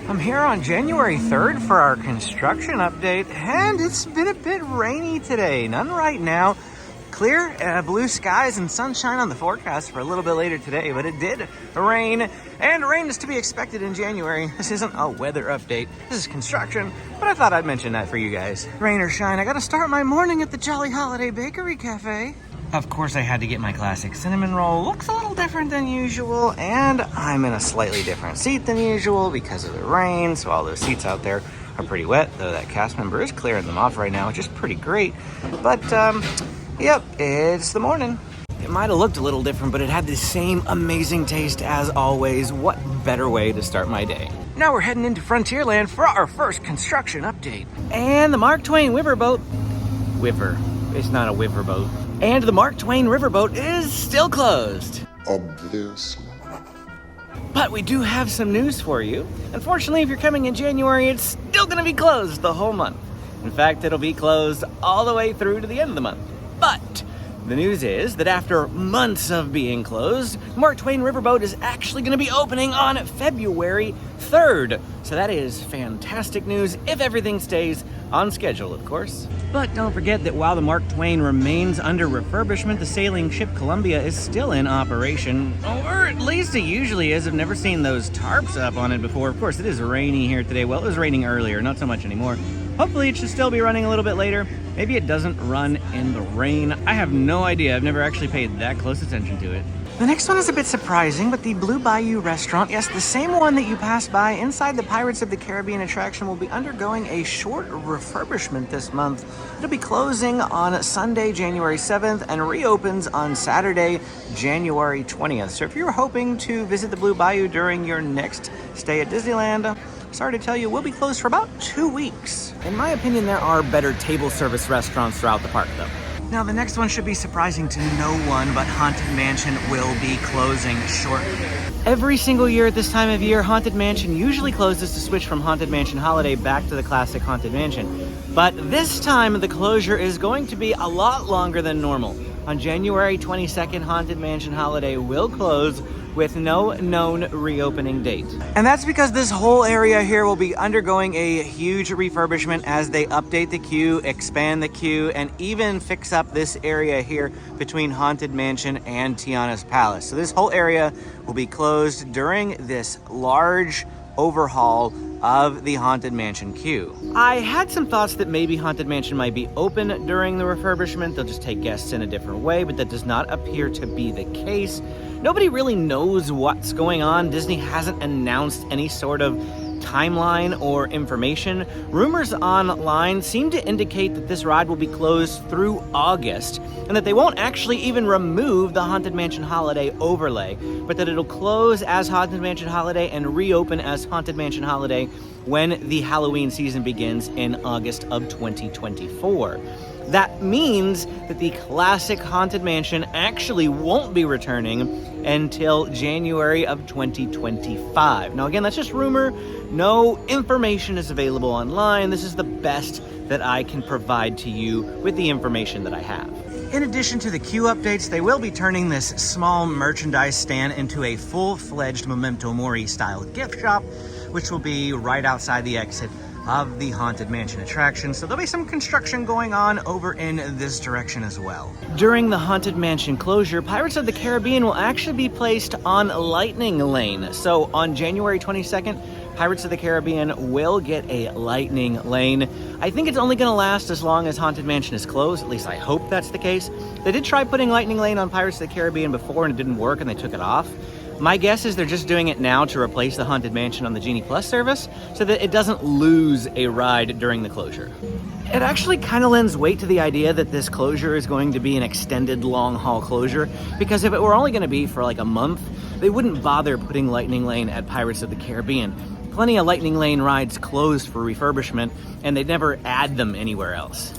I'm here on January 3rd for our construction update, and it's been a bit rainy today. None right now. Clear blue skies and sunshine on the forecast for a little bit later today, but it did rain, and rain is to be expected in January. This isn't a weather update, this is construction, but I thought I'd mention that for you guys. Rain or shine, I gotta start my morning at the Jolly Holiday Bakery Cafe. Of course, I had to get my classic cinnamon roll. Looks a little different than usual, and I'm in a slightly different seat than usual because of the rain, so all those seats out there are pretty wet, though that cast member is clearing them off right now, which is pretty great. But, yep, it's the morning. It might have looked a little different, but it had the same amazing taste as always. What better way to start my day? Now we're heading into Frontierland for our first construction update. And the Mark Twain riverboat, it's not a riverboat. And the Mark Twain riverboat is still closed. Obviously. But we do have some news for you. Unfortunately, if you're coming in January, it's still gonna be closed the whole month. In fact, it'll be closed all the way through to the end of the month. But the news is that after months of being closed, Mark Twain Riverboat is actually going to be opening on February 3rd. So that is fantastic news if everything stays on schedule, of course. But don't forget that while the Mark Twain remains under refurbishment, the sailing ship Columbia is still in operation, or at least it usually is. I've never seen those tarps up on it before. Of course, it is rainy here today. Well, it was raining earlier, not so much anymore. Hopefully it should still be running a little bit later. Maybe it doesn't run in the rain. I have no idea. I've never actually paid that close attention to it. The next one is a bit surprising, but the Blue Bayou restaurant, yes, the same one that you passed by inside the Pirates of the Caribbean attraction, will be undergoing a short refurbishment this month. It'll be closing on Sunday, January 7th, and reopens on Saturday, January 20th. So if you're hoping to visit the Blue Bayou during your next stay at Disneyland, sorry to tell you, we'll be closed for about 2 weeks. In my opinion, there are better table service restaurants throughout the park, though. Now, the next one should be surprising to no one, but Haunted Mansion will be closing shortly. Every single year at this time of year, Haunted Mansion usually closes to switch from Haunted Mansion Holiday back to the classic Haunted Mansion. But this time, the closure is going to be a lot longer than normal. On January 22nd, Haunted Mansion Holiday will close with no known reopening date. And that's because this whole area here will be undergoing a huge refurbishment as they update the queue, expand the queue, and even fix up this area here between Haunted Mansion and Tiana's Palace. So this whole area will be closed during this large overhaul of the Haunted Mansion queue. I had some thoughts that maybe Haunted Mansion might be open during the refurbishment. They'll just take guests in a different way, but that does not appear to be the case. Nobody really knows what's going on. Disney hasn't announced any sort of timeline or information. Rumors online seem to indicate that this ride will be closed through August and that they won't actually even remove the Haunted Mansion Holiday overlay, but that it'll close as Haunted Mansion Holiday and reopen as Haunted Mansion Holiday when the Halloween season begins in August of 2024. That means that the classic Haunted Mansion actually won't be returning until January of 2025. Now again, that's just rumor. No information is available online. This is the best that I can provide to you with the information that I have. In addition to the queue updates, they will be turning this small merchandise stand into a full-fledged Memento Mori style gift shop, which will be right outside the exit of the Haunted Mansion attraction. So there'll be some construction going on over in this direction as well. During the Haunted Mansion closure, Pirates of the Caribbean will actually be placed on Lightning Lane. So on January 22nd, Pirates of the Caribbean will get a Lightning Lane. I think it's only going to last as long as Haunted Mansion is closed. At least I hope that's the case. They did try putting Lightning Lane on Pirates of the Caribbean before and it didn't work and they took it off. My guess is they're just doing it now to replace the Haunted Mansion on the Genie Plus service so that it doesn't lose a ride during the closure. It actually kind of lends weight to the idea that this closure is going to be an extended long-haul closure, because if it were only going to be for like a month, they wouldn't bother putting Lightning Lane at Pirates of the Caribbean. Plenty of Lightning Lane rides closed for refurbishment, and they never add them anywhere else.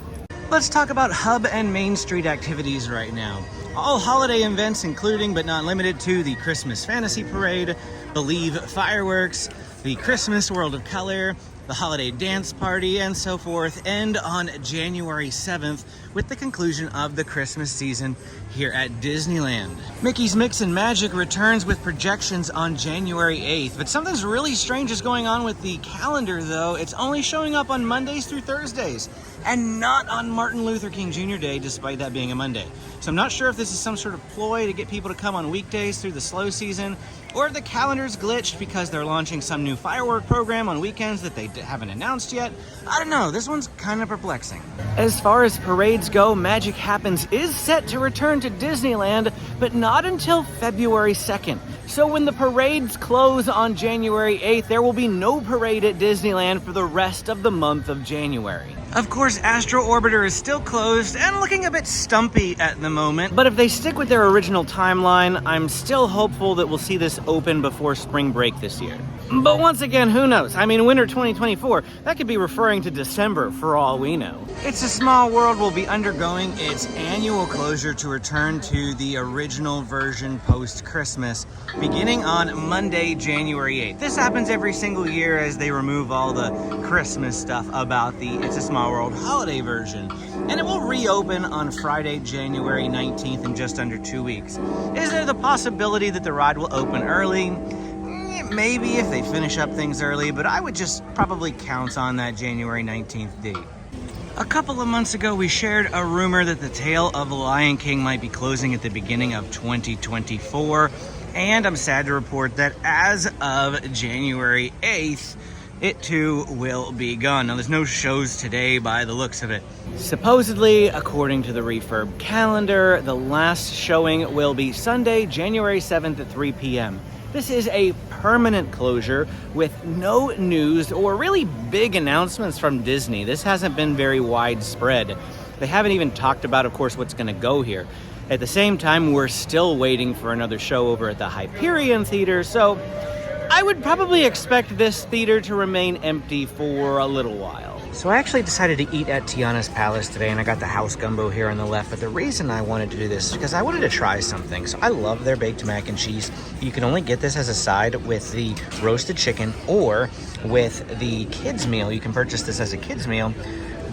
Let's talk about Hub and Main Street activities right now. All holiday events, including but not limited to the Christmas Fantasy Parade, Believe fireworks, the Christmas World of Color, the holiday dance party, and so forth end on January 7th with the conclusion of the Christmas season here at Disneyland. Mickey's Mix and Magic returns with projections on January 8th, but something's really strange is going on with the calendar though. It's only showing up on Mondays through Thursdays and not on Martin Luther King Jr. Day, despite that being a Monday. So I'm not sure if this is some sort of ploy to get people to come on weekdays through the slow season, or if the calendar's glitched because they're launching some new firework program on weekends that they haven't announced yet. I don't know, this one's kind of perplexing. As far as parades go, Magic Happens is set to return to Disneyland, but not until February 2nd. So when the parades close on January 8th, there will be no parade at Disneyland for the rest of the month of January. Of course, Astro Orbiter is still closed and looking a bit stumpy at the moment, but if they stick with their original timeline, I'm still hopeful that we'll see this open before spring break this year. But once again, who knows? I mean, winter 2024, that could be referring to December for all we know. It's a Small World will be undergoing its annual closure to return to the original version post-Christmas, beginning on Monday, January 8th. This happens every single year as they remove all the Christmas stuff about the It's a Small World holiday version. And it will reopen on Friday, January 19th in just under 2 weeks. Is there the possibility that the ride will open early? Maybe if they finish up things early, but I would just probably count on that January 19th date. A couple of months ago, we shared a rumor that the Tale of the Lion King might be closing at the beginning of 2024, and I'm sad to report that as of January 8th, it too will be gone. Now, there's no shows today by the looks of it. Supposedly, according to the refurb calendar, the last showing will be Sunday, January 7th at 3 p.m. This is a permanent closure with no news or really big announcements from Disney. This hasn't been very widespread. They haven't even talked about, of course, what's going to go here. At the same time, we're still waiting for another show over at the Hyperion Theater, so I would probably expect this theater to remain empty for a little while. So I actually decided to eat at Tiana's Palace today, and I got the house gumbo here on the left, but the reason I wanted to do this is because I wanted to try something. So I love their baked mac and cheese. You can only get this as a side with the roasted chicken or with the kids meal. You can purchase this as a kids meal.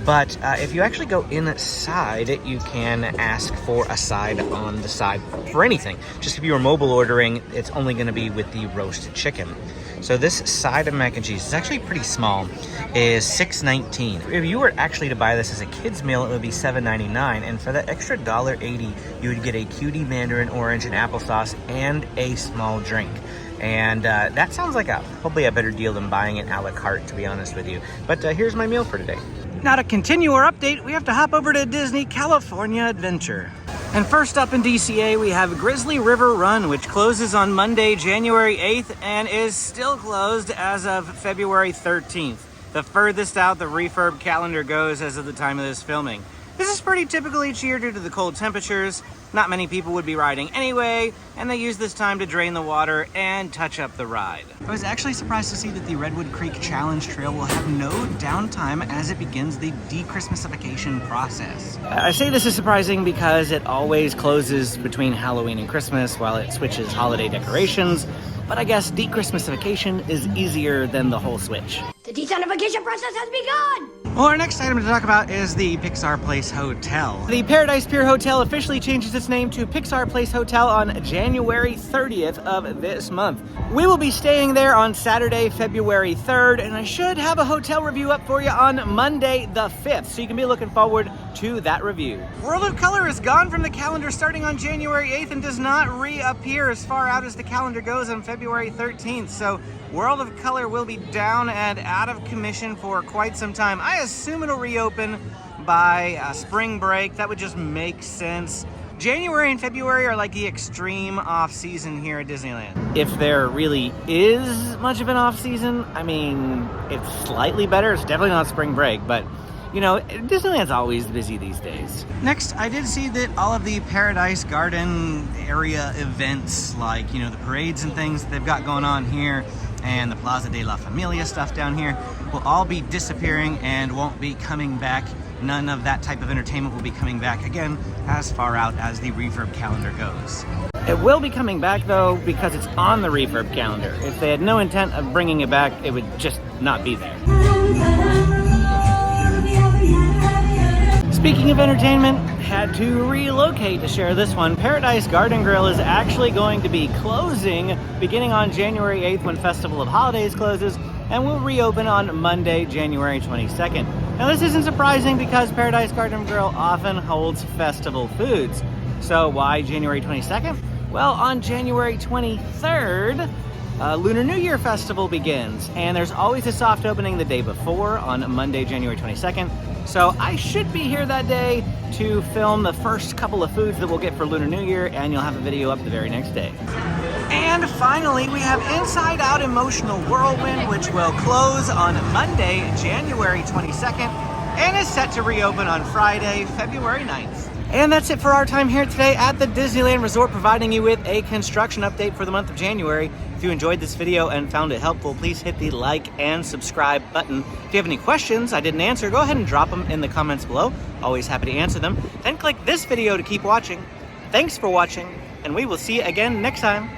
But if you actually go inside, you can ask for a side on the side for anything. Just if you were mobile ordering, it's only going to be with the roasted chicken. So this side of mac and cheese is actually pretty small, is $6.19. If you were actually to buy this as a kid's meal, it would be $7.99. And for that extra $1.80, you would get a cutie mandarin orange and applesauce and a small drink. And that sounds like probably a better deal than buying it a la carte, to be honest with you. But here's my meal for today. Now to continue our update, we have to hop over to Disney California Adventure. And first up in DCA, we have Grizzly River Run, which closes on Monday, January 8th, and is still closed as of February 13th. The furthest out the refurb calendar goes as of the time of this filming. This is pretty typical each year due to the cold temperatures. Not many people would be riding anyway, and they use this time to drain the water and touch up the ride. I was actually surprised to see that the Redwood Creek Challenge Trail will have no downtime as it begins the de-Christmasification process. I say this is surprising because it always closes between Halloween and Christmas while it switches holiday decorations, but I guess de-Christmasification is easier than the whole switch. The de-Sonification process has begun! Well, our next item to talk about is the Pixar Place Hotel. The Paradise Pier Hotel officially changes its name to Pixar Place Hotel on January 30th of this month. We will be staying there on Saturday, February 3rd, and I should have a hotel review up for you on Monday the 5th, so you can be looking forward to that review. World of Color is gone from the calendar starting on January 8th and does not reappear as far out as the calendar goes on February 13th, so World of Color will be down and out of commission for quite some time. I assume it'll reopen by spring break. That would just make sense. January and February are like the extreme off-season here at Disneyland. If there really is much of an off-season, I mean, it's slightly better. It's definitely not spring break, but you know, Disneyland's always busy these days. Next, I did see that all of the Paradise Garden area events, like, you know, the parades and things that they've got going on here, and the Plaza de la Familia stuff down here, will all be disappearing and won't be coming back. None of that type of entertainment will be coming back again as far out as the refurb calendar goes. It will be coming back though because it's on the refurb calendar. If they had no intent of bringing it back, it would just not be there. Speaking of entertainment, had to relocate to share this one. Paradise Garden Grill is actually going to be closing beginning on January 8th when Festival of Holidays closes, and will reopen on Monday, January 22nd. Now this isn't surprising because Paradise Garden Grill often holds festival foods. So why January 22nd? Well, on January 23rd, Lunar New Year Festival begins, and there's always a soft opening the day before on Monday, January 22nd. So I should be here that day to film the first couple of foods that we'll get for Lunar New Year, and you'll have a video up the very next day. And finally, we have Inside Out Emotional Whirlwind, which will close on Monday, January 22nd, and is set to reopen on Friday, February 9th. And that's it for our time here today at the Disneyland Resort, providing you with a construction update for the month of January. If you enjoyed this video and found it helpful, please hit the like and subscribe button. If you have any questions I didn't answer, go ahead and drop them in the comments below. Always happy to answer them. Then click this video to keep watching. Thanks for watching, and we will see you again next time.